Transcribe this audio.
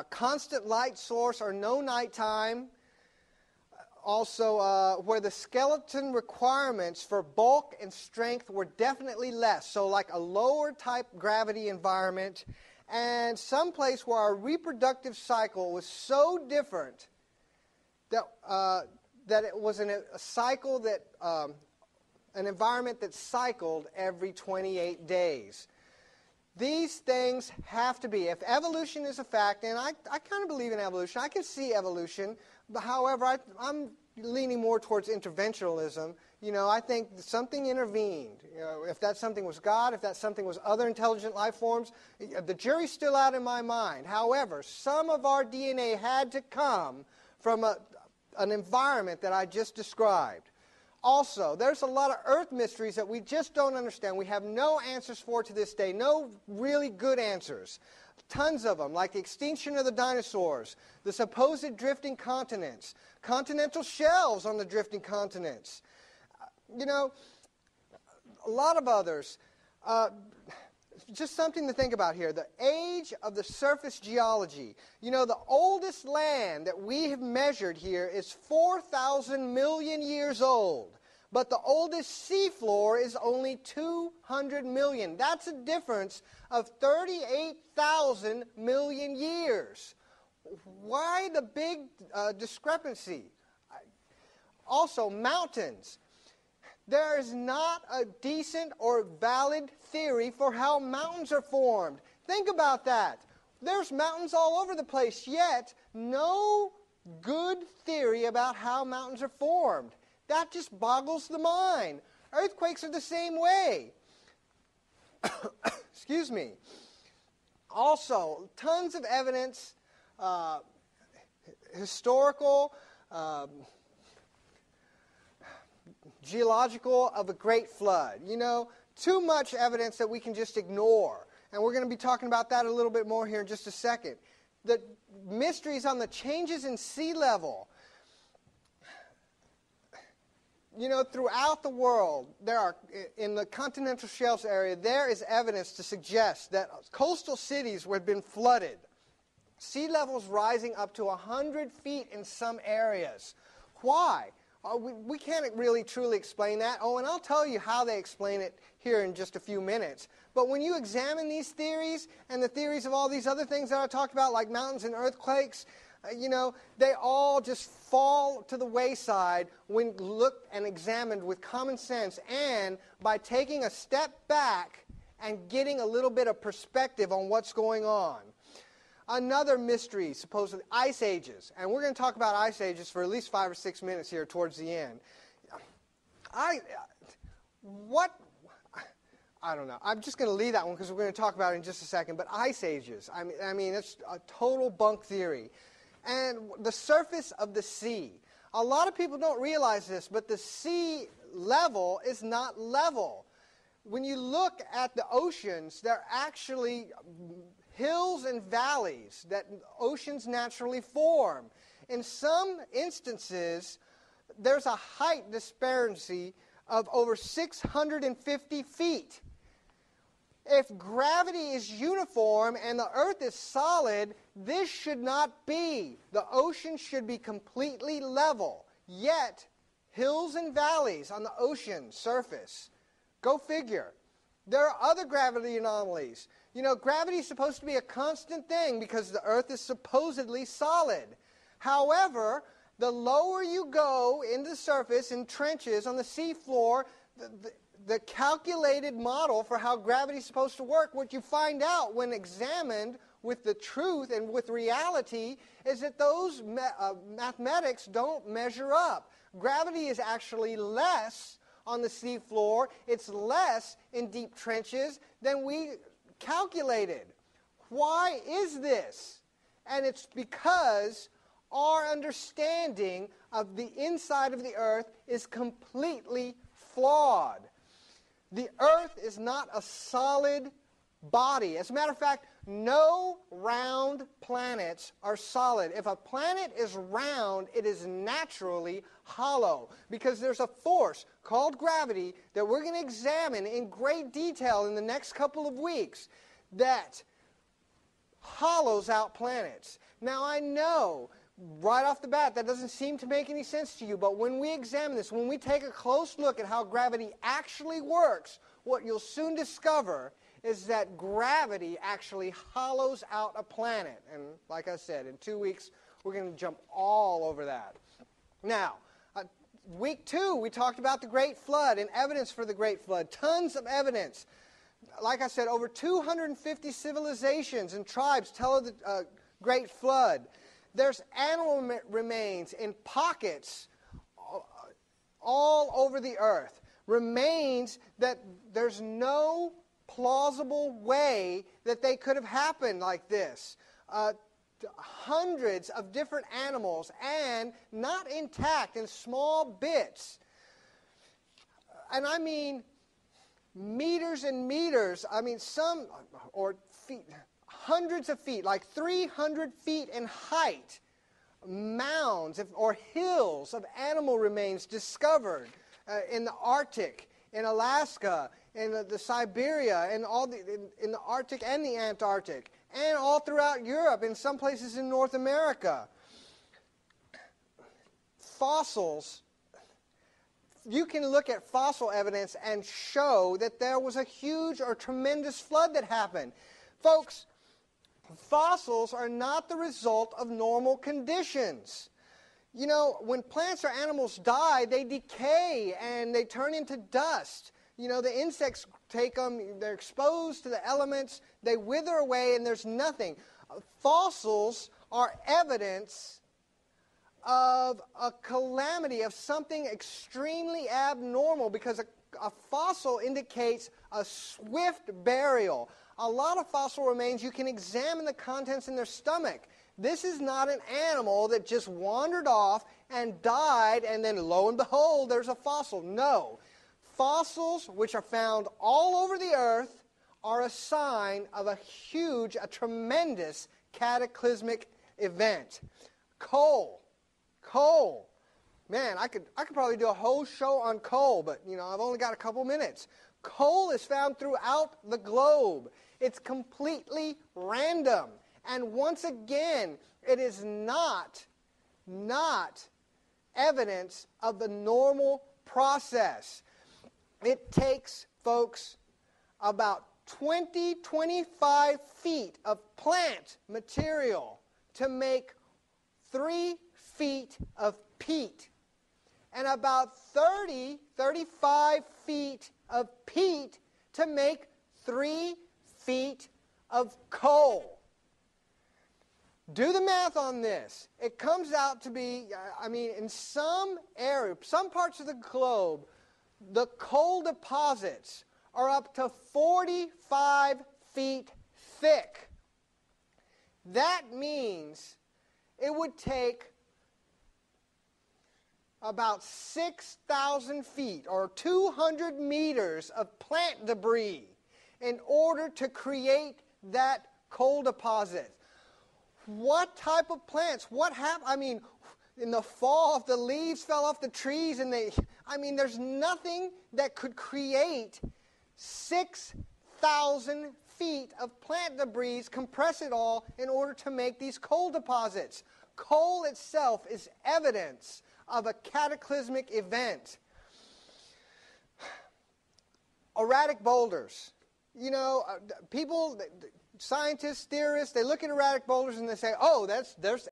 constant light source or no nighttime. Also, where the skeleton requirements for bulk and strength were definitely less. So like a lower type gravity environment, and some place where our reproductive cycle was so different that that it was a cycle that an environment that cycled every 28 days. These things have to be. If evolution is a fact, and I kind of believe in evolution, I can see evolution. But however, I'm leaning more towards interventionalism. You know, I think something intervened. You know, if that something was God, if that something was other intelligent life forms, the jury's still out in my mind. However, some of our DNA had to come from an environment that I just described. Also, there's a lot of earth mysteries that we just don't understand. We have no answers for to this day, no really good answers. Tons of them, like the extinction of the dinosaurs, the supposed drifting continents, continental shelves on the drifting continents. You know, a lot of others. Just something to think about here. The age of the surface geology. You know, the oldest land that we have measured here is 4,000 million years old. But the oldest seafloor is only 200 million. That's a difference of 38,000 million years. Why the big discrepancy? Also, mountains. There is not a decent or valid theory for how mountains are formed. Think about that. There's mountains all over the place, yet no good theory about how mountains are formed. That just boggles the mind. Earthquakes are the same way. Excuse me. Also, tons of evidence, historical, geological, of a great flood. You know, too much evidence that we can just ignore. And we're going to be talking about that a little bit more here in just a second. The mysteries on the changes in sea level. You know, throughout the world, there are, in the continental shelves area, there is evidence to suggest that coastal cities have been flooded. Sea levels rising up to 100 feet in some areas. Why? We can't really truly explain that. Oh, and I'll tell you how they explain it here in just a few minutes. But when you examine these theories and the theories of all these other things that I talked about, like mountains and earthquakes, you know, they all just fall to the wayside when looked and examined with common sense and by taking a step back and getting a little bit of perspective on what's going on. Another mystery, supposedly, ice ages. And we're going to talk about ice ages for at least 5 or 6 minutes here towards the end. I don't know. I'm just going to leave that one because we're going to talk about it in just a second. But ice ages, I mean, it's a total bunk theory. And the surface of the sea. A lot of people don't realize this, but the sea level is not level. When you look at the oceans, they're actually hills and valleys that oceans naturally form. In some instances, there's a height disparity of over 650 feet. If gravity is uniform and the earth is solid, this should not be. The ocean should be completely level. Yet, hills and valleys on the ocean surface. Go figure. There are other gravity anomalies. You know, gravity is supposed to be a constant thing because the earth is supposedly solid. However, the lower you go into the surface in trenches on the seafloor, the calculated model for how gravity is supposed to work, what you find out when examined with the truth and with reality is that those mathematics don't measure up. Gravity is actually less on the seafloor. It's less in deep trenches than we calculated. Why is this? And it's because our understanding of the inside of the earth is completely flawed. The earth is not a solid body. As a matter of fact, no round planets are solid. If a planet is round, it is naturally hollow because there's a force called gravity that we're going to examine in great detail in the next couple of weeks that hollows out planets. Now I know, right off the bat, that doesn't seem to make any sense to you, but when we examine this, when we take a close look at how gravity actually works, what you'll soon discover is that gravity actually hollows out a planet. And like I said, in 2 weeks, we're going to jump all over that. Now, week 2, we talked about the Great Flood and evidence for the Great Flood. Tons of evidence. Like I said, over 250 civilizations and tribes tell of the Great Flood. There's animal remains in pockets all over the earth. Remains that there's no plausible way that they could have happened like this. Hundreds of different animals, and not intact, in small bits. And I mean meters and meters. I mean some, or feet, hundreds of feet, like 300 feet in height, mounds or hills of animal remains discovered in the Arctic, in Alaska, in the Siberia, and in the Arctic and the Antarctic, and all throughout Europe, in some places in North America. Fossils, you can look at fossil evidence and show that there was a huge or tremendous flood that happened. Folks, fossils are not the result of normal conditions. You know, when plants or animals die, they decay and they turn into dust. You know, the insects take them, they're exposed to the elements, they wither away, and there's nothing. Fossils are evidence of a calamity, of something extremely abnormal, because a fossil indicates a swift burial. A lot of fossil remains, you can examine the contents in their stomach. This is not an animal that just wandered off and died, and then lo and behold, there's a fossil. No. Fossils, which are found all over the earth, are a sign of a huge, a tremendous cataclysmic event. Coal. Man, I could probably do a whole show on coal, but you know, I've only got a couple minutes. Coal is found throughout the globe. It's completely random. And once again, it is not evidence of the normal process. It takes, folks, about 25 feet of plant material to make 3 feet of peat, and about 35 feet of peat to make 3 feet of coal. Do the math on this. It comes out to be, I mean, in some area, some parts of the globe, the coal deposits are up to 45 feet thick. That means it would take about 6,000 feet or 200 meters of plant debris in order to create that coal deposit. What type of plants? What happened? I mean, in the fall, if the leaves fell off the trees and there's nothing that could create 6,000 feet of plant debris, compress it all in order to make these coal deposits. Coal itself is evidence of a cataclysmic event. Erratic boulders. You know, people, scientists, theorists, they look at erratic boulders and they say, oh, there's